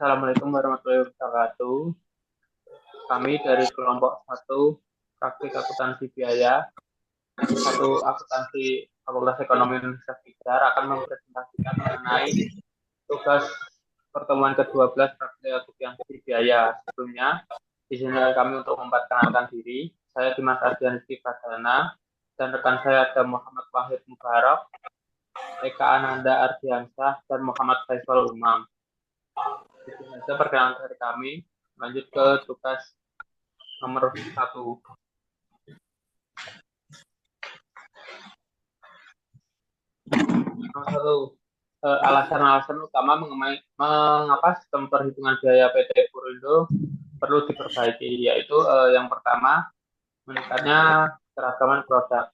Assalamualaikum warahmatullahi wabarakatuh. Kami dari kelompok 1 praktik akuntansi biaya, 1 akuntansi Fakultas Ekonomi Universitas Pijar akan mempresentasikan mengenai tugas pertemuan ke-12 praktik akuntansi biaya. Sebelumnya, izinkan kami untuk memperkenalkan diri. Saya Dimas Ardian Rizky Pradana dan rekan saya ada Muhammad Wahid Mubarak, Eka Ananda Ardiansyah, dan Muhammad Faisal Umam. Itu saja perkenalan dari kami. Lanjut ke tugas nomor 1. Nomor 1, alasan-alasan utama mengapa sistem perhitungan biaya PT Purindo perlu diperbaiki, yaitu yang pertama, meningkatnya keragaman produk.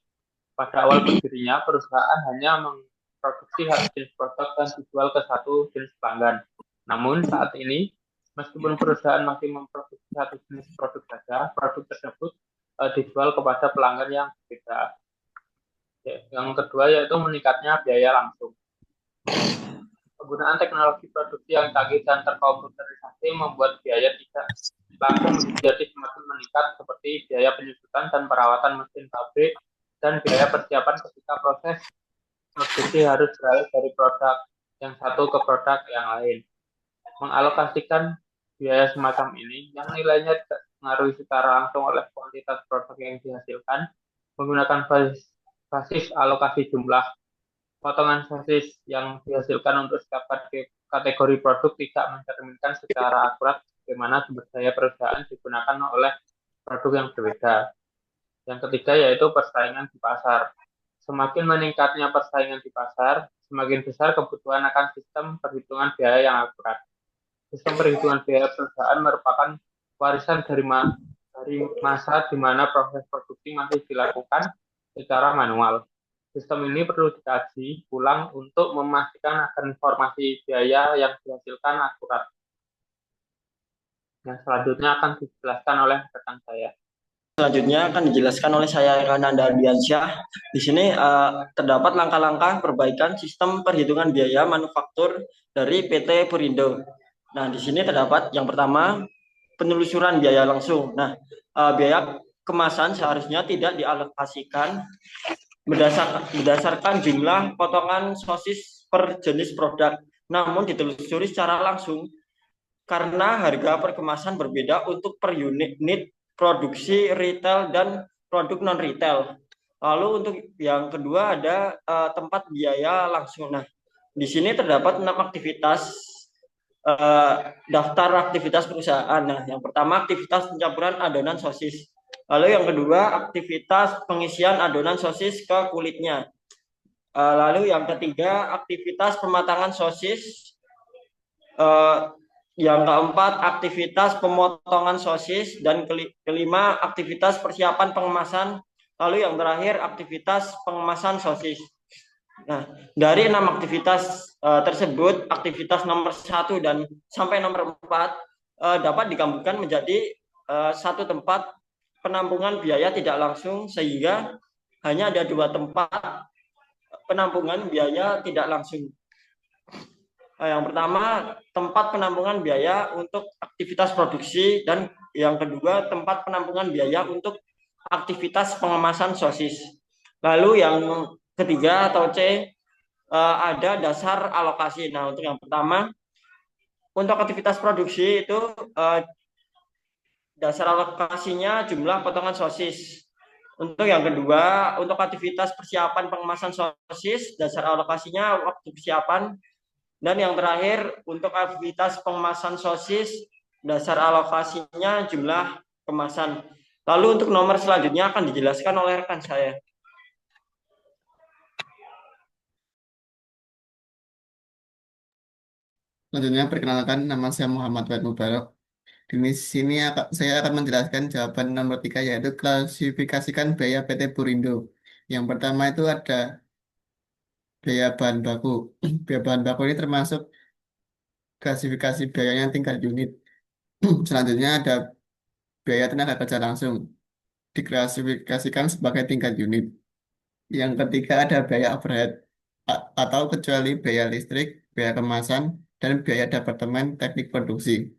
Pada awal berdirinya, perusahaan hanya memproduksi satu jenis produk dan dijual ke satu jenis pelanggan. Namun saat ini, meskipun perusahaan masih memproduksi satu jenis produk saja, produk tersebut dijual kepada pelanggan yang berbeda. Yang kedua yaitu meningkatnya biaya langsung. Penggunaan teknologi produksi yang canggih dan terkomputerisasi membuat biaya tidak langsung menjadi semakin meningkat, seperti biaya penyusutan dan perawatan mesin pabrik dan biaya persiapan ketika proses produksi harus beralih dari produk yang satu ke produk yang lain. Mengalokasikan biaya semacam ini yang nilainya tidak dipengaruhi secara langsung oleh kuantitas produk yang dihasilkan, menggunakan basis alokasi jumlah potongan sosis yang dihasilkan untuk setiap kategori produk tidak mencerminkan secara akurat bagaimana sumber daya perusahaan digunakan oleh produk yang berbeda. Yang ketiga yaitu persaingan di pasar. Semakin meningkatnya persaingan di pasar, semakin besar kebutuhan akan sistem perhitungan biaya yang akurat. Sistem perhitungan biaya perusahaan merupakan warisan dari masa di mana proses produksi masih dilakukan secara manual. Sistem ini perlu dikaji ulang untuk memastikan agar informasi biaya yang dihasilkan akurat. Yang selanjutnya akan dijelaskan oleh rekan saya. Selanjutnya akan dijelaskan oleh saya Ananda Ardiansyah. Di sini terdapat langkah-langkah perbaikan sistem perhitungan biaya manufaktur dari PT Purindo. Nah, di sini terdapat yang pertama penelusuran biaya langsung. Nah, biaya kemasan seharusnya tidak dialokasikan berdasarkan jumlah potongan sosis per jenis produk, namun ditelusuri secara langsung karena harga per kemasan berbeda untuk per unit produksi retail dan produk non retail. Lalu untuk yang kedua ada tempat biaya langsung. Nah, di sini terdapat 6 aktivitas daftar aktivitas perusahaan. Nah, yang pertama aktivitas pencampuran adonan sosis. Lalu yang kedua aktivitas pengisian adonan sosis ke kulitnya. Lalu yang ketiga aktivitas pematangan sosis. Yang keempat aktivitas pemotongan sosis, dan kelima aktivitas persiapan pengemasan. Lalu yang terakhir aktivitas pengemasan sosis. Nah, dari 6 aktivitas tersebut, aktivitas nomor 1 dan sampai nomor 4 dapat digabungkan menjadi satu tempat penampungan biaya tidak langsung, sehingga hanya ada 2 tempat penampungan biaya tidak langsung. Yang pertama, tempat penampungan biaya untuk aktivitas produksi, dan yang kedua, tempat penampungan biaya untuk aktivitas pengemasan sosis. Lalu yang ketiga atau C, ada dasar alokasi. Nah, untuk yang pertama, untuk aktivitas produksi itu dasar alokasinya jumlah potongan sosis. Untuk yang kedua, untuk aktivitas persiapan pengemasan sosis, dasar alokasinya waktu persiapan. Dan yang terakhir, untuk aktivitas pengemasan sosis, dasar alokasinya jumlah kemasan. Lalu untuk nomor selanjutnya akan dijelaskan oleh rekan saya. Selanjutnya perkenalkan, nama saya Muhammad Wahid Mubarak. Di sini saya akan menjelaskan jawaban nomor 3, yaitu klasifikasikan biaya PT Purindo. Yang pertama itu ada biaya bahan baku. Biaya bahan baku ini termasuk klasifikasi biayanya tingkat unit. Selanjutnya ada biaya tenaga kerja langsung, diklasifikasikan sebagai tingkat unit. Yang ketiga ada biaya overhead atau kecuali biaya listrik, biaya kemasan, dan biaya Departemen Teknik Produksi.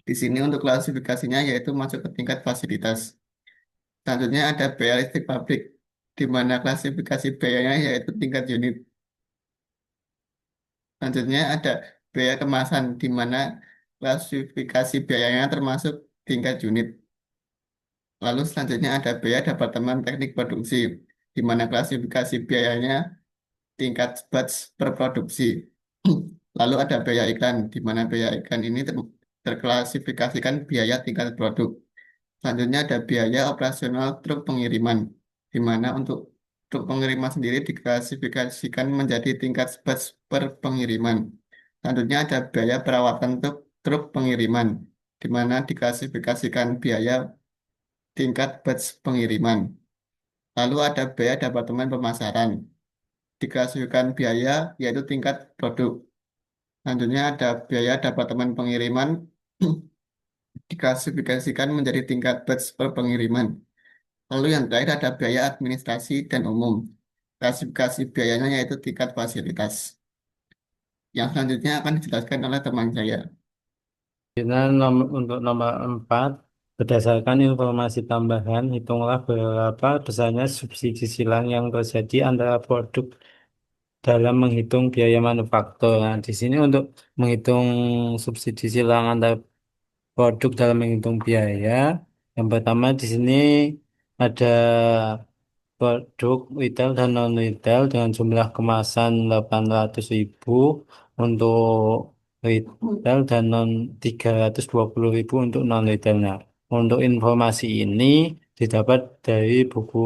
Di sini untuk klasifikasinya yaitu masuk ke tingkat fasilitas. Selanjutnya ada biaya listrik pabrik, di mana klasifikasi biayanya yaitu tingkat unit. Selanjutnya ada biaya kemasan, di mana klasifikasi biayanya termasuk tingkat unit. Lalu selanjutnya ada biaya Departemen Teknik Produksi, di mana klasifikasi biayanya tingkat batch per produksi. Lalu ada biaya iklan, di mana biaya iklan ini terklasifikasikan biaya tingkat produk. Selanjutnya ada biaya operasional truk pengiriman, di mana untuk truk pengiriman sendiri diklasifikasikan menjadi tingkat batch per pengiriman. Selanjutnya ada biaya perawatan truk pengiriman, di mana diklasifikasikan biaya tingkat batch pengiriman. Lalu ada biaya Departemen Pemasaran, diklasifikasikan biaya yaitu tingkat produk. Selanjutnya ada biaya Departemen Pengiriman, diklasifikasikan menjadi tingkat batch per pengiriman. Lalu yang terakhir ada biaya administrasi dan umum. Klasifikasi biayanya yaitu tingkat fasilitas. Yang selanjutnya akan dijelaskan oleh teman saya. Dan untuk nomor 4, berdasarkan informasi tambahan, hitunglah berapa besarnya subsidi silang yang terjadi antara produk dalam menghitung biaya manufaktur. Nah, di sini untuk menghitung subsidi silang antara produk dalam menghitung biaya, yang pertama di sini ada produk retail dan non retail dengan jumlah kemasan 800.000 untuk retail dan 320.000 untuk non retailnya. Untuk informasi ini didapat dari buku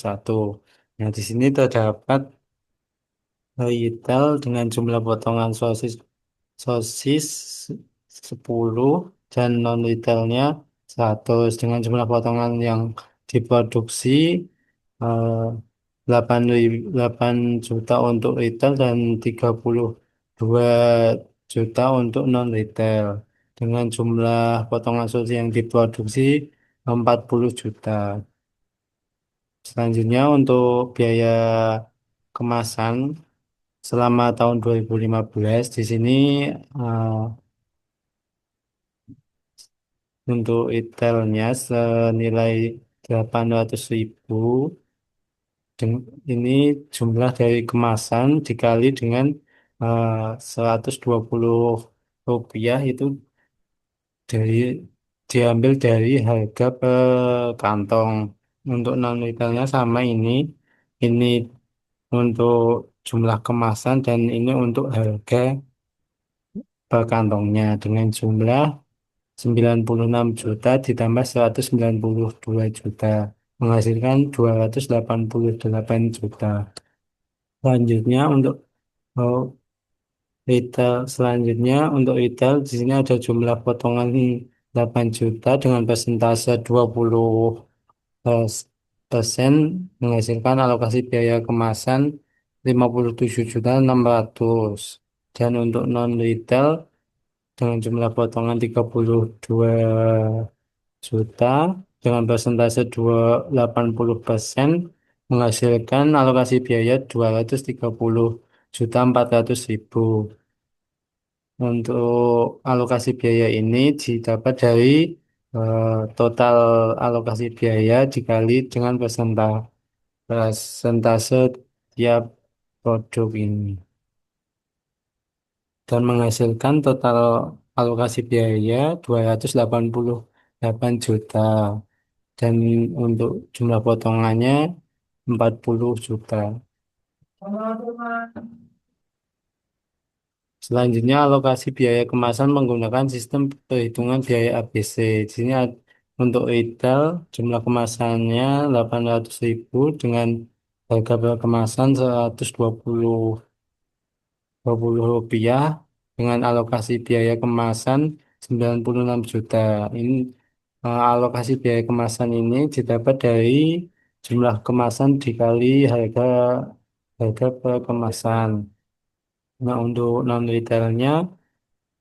1. Nah, di sini terdapat retail dengan jumlah potongan sosis sosis 10 dan non retailnya 100 dengan jumlah potongan yang diproduksi eh, 8 juta untuk retail dan 32 juta untuk non retail dengan jumlah potongan sosis yang diproduksi 40 juta. Selanjutnya untuk biaya kemasan selama tahun 2015 di sini eh, untuk retailnya senilai 800.000. Ini jumlah dari kemasan dikali dengan 120 rupiah itu dari diambil dari harga per kantong. Untuk non retailnya sama ini untuk jumlah kemasan dan ini untuk harga per kantongnya dengan jumlah 96 juta ditambah 192 juta menghasilkan 288 juta. Selanjutnya untuk oh, retail di sini ada jumlah potongan 8 juta dengan persentase 20 persen menghasilkan alokasi biaya kemasan 57.600 dan untuk non retail dengan jumlah potongan 32 juta dengan persentase 80% menghasilkan alokasi biaya 230.400.000. Untuk alokasi biaya ini didapat dari total alokasi biaya dikali dengan persentase tiap produk ini dan menghasilkan total alokasi biaya 288 juta dan untuk jumlah potongannya 40 juta. Selanjutnya alokasi biaya kemasan menggunakan sistem perhitungan biaya ABC. Di sini untuk retail jumlah kemasannya 800.000 dengan harga kemasan 120 rupiah dengan alokasi biaya kemasan 96 juta. Ini alokasi biaya kemasan ini didapat dari jumlah kemasan dikali harga harga per kemasan. Nah, untuk non retailnya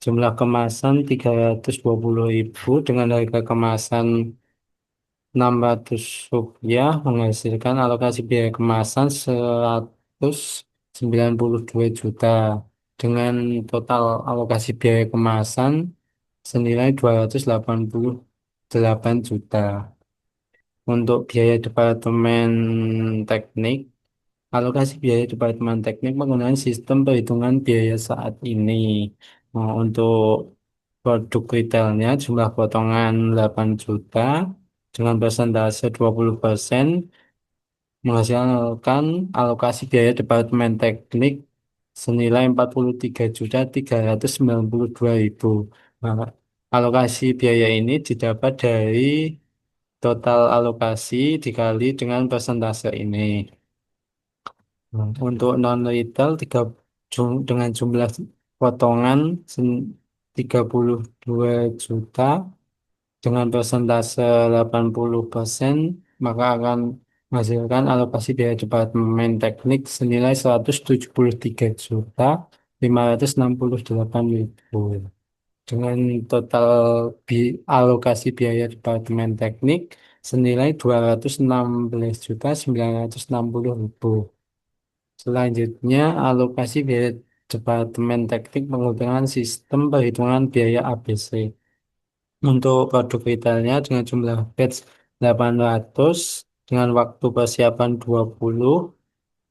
jumlah kemasan 320.000 dengan harga kemasan 600 rupiah menghasilkan alokasi biaya kemasan 192 juta. dengan total alokasi biaya kemasan senilai 288 juta. Untuk biaya Departemen Teknik, alokasi biaya Departemen Teknik menggunakan sistem perhitungan biaya saat ini. Untuk produk retailnya jumlah potongan 8 juta dengan persentase 20% menghasilkan alokasi biaya Departemen Teknik senilai 43.392.000. Nah, alokasi biaya ini didapat dari total alokasi dikali dengan persentase ini. Untuk non-retail dengan jumlah potongan 32 juta dengan persentase 80%, maka akan menghasilkan alokasi biaya Departemen Teknik senilai 173.568.000. Dengan total alokasi biaya Departemen Teknik senilai 216.960.000. Selanjutnya, alokasi biaya Departemen Teknik menggunakan sistem perhitungan biaya ABC. Untuk produk retailnya dengan jumlah batch 800 dengan waktu persiapan 20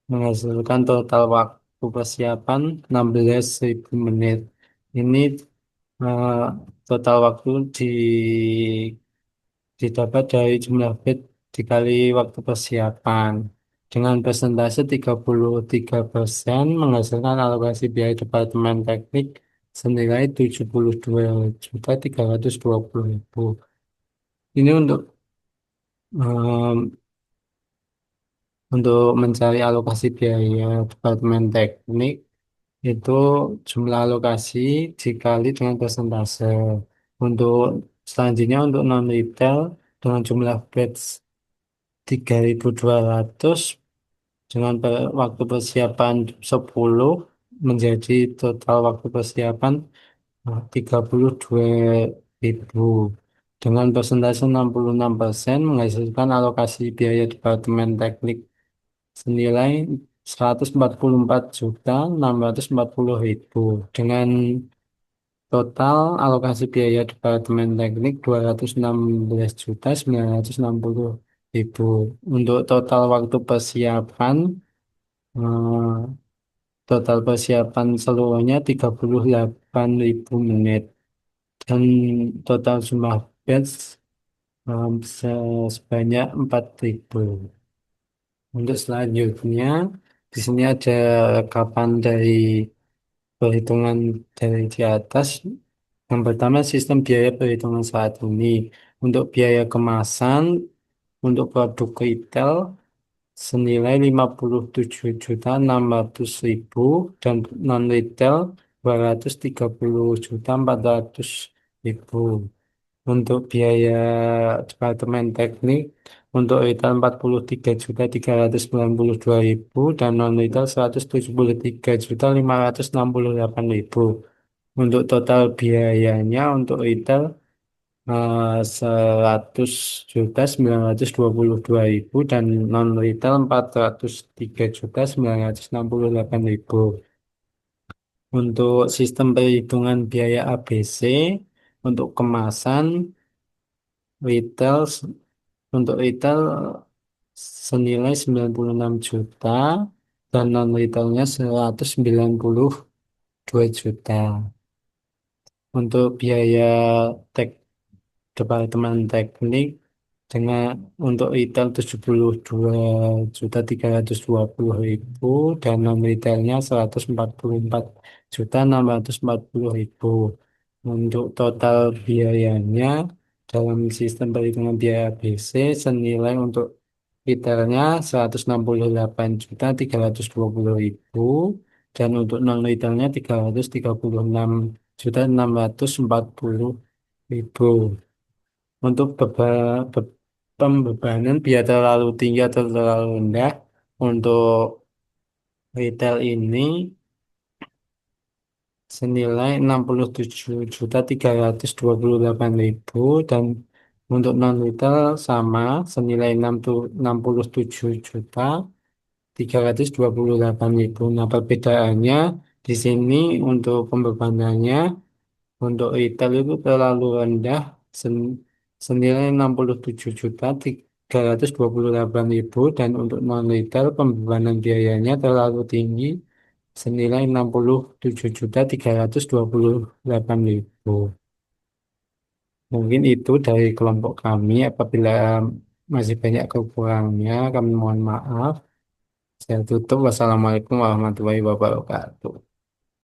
menghasilkan total waktu persiapan 16.000 menit. Ini eh, total waktu didapat dari jumlah bed dikali waktu persiapan. Dengan persentase 33% menghasilkan alokasi biaya Departemen Teknik senilai 72.320.000. Ini em, untuk mencari alokasi biaya Departemen Teknik itu jumlah alokasi dikali dengan persentase. Untuk selanjutnya untuk non retail dengan jumlah batch 3.200 dengan waktu persiapan 10 menjadi total waktu persiapan 32.000 dengan persentase 66% menghasilkan alokasi biaya Departemen Teknik senilai 144.640.000 dengan total alokasi biaya Departemen Teknik 216.960.000. Untuk total waktu persiapan, eh, total persiapan seluruhnya 38.000 menit dan total jumlah batch sebanyak 4.000. Untuk selanjutnya, di sini ada rekapan dari perhitungan dari di atas. Yang pertama, sistem biaya perhitungan saat ini. Untuk biaya kemasan, untuk produk retail senilai 57.600.000 dan non-retail 230.400.000. Untuk biaya Departemen Teknik, untuk retail 43.392.000 dan non-retail 173.568.000. Untuk total biayanya untuk retail 100.922.000 dan non retail 403.968.000. Untuk sistem perhitungan biaya ABC untuk kemasan retail untuk retail senilai 96 juta dan non retailnya 192 juta. Untuk biaya tek Departemen Teknik dengan untuk retail 72.320.000 dan non retailnya 144.640.000. Untuk total biayanya dalam sistem perhitungan biaya ABC senilai untuk retailnya 168.320.000 dan untuk non retailnya 336.640.000. Untuk pembebanan biaya terlalu tinggi atau terlalu rendah untuk retail ini senilai 67.328.000 dan untuk non retail sama senilai 67.328.000. Nah, perbedaannya Di sini untuk pembebanannya untuk retail itu terlalu rendah senilai 67.328.000 dan untuk non retail pembebanan biayanya terlalu tinggi senilai 67.328.000. Mungkin itu dari kelompok kami. Apabila masih banyak kekurangannya, kami mohon maaf. Saya tutup. Wassalamualaikum warahmatullahi wabarakatuh.